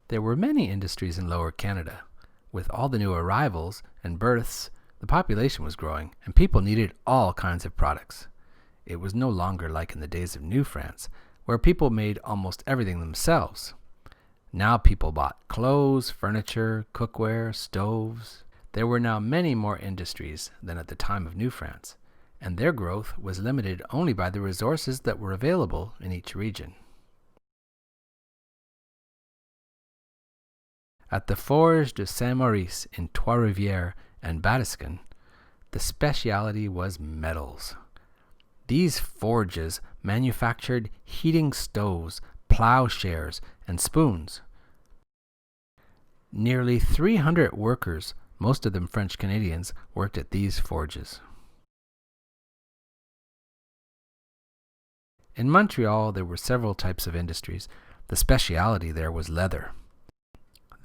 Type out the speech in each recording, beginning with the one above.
There were many industries in Lower Canada. With all the new arrivals and births, the population was growing, and people needed all kinds of products. It was no longer like in the days of New France, where people made almost everything themselves. Now people bought clothes, furniture, cookware, stoves. There were now many more industries than at the time of New France, and their growth was limited only by the resources that were available in each region. At the Forge de Saint-Maurice in Trois-Rivières and Batiscan, the specialty was metals. These forges manufactured heating stoves, plowshares, and spoons. Nearly 300 workers, most of them French Canadians, worked at these forges. In Montreal, there were several types of industries. The specialty there was leather.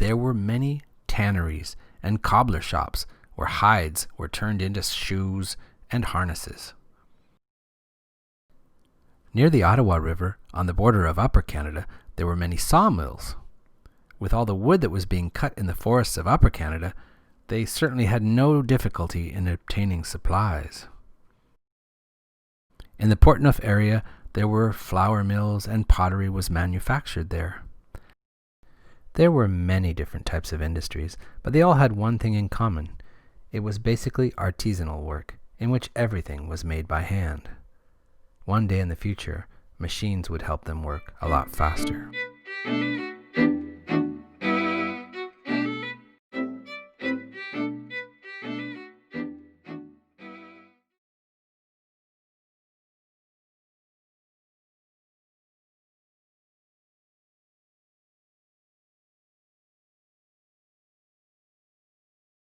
There were many tanneries and cobbler shops where hides were turned into shoes and harnesses. Near the Ottawa River, on the border of Upper Canada, there were many sawmills. With all the wood that was being cut in the forests of Upper Canada, they certainly had no difficulty in obtaining supplies. In the Portneuf area, there were flour mills and pottery was manufactured there. There were many different types of industries, but they all had one thing in common. It was basically artisanal work, in which everything was made by hand. One day in the future, machines would help them work a lot faster.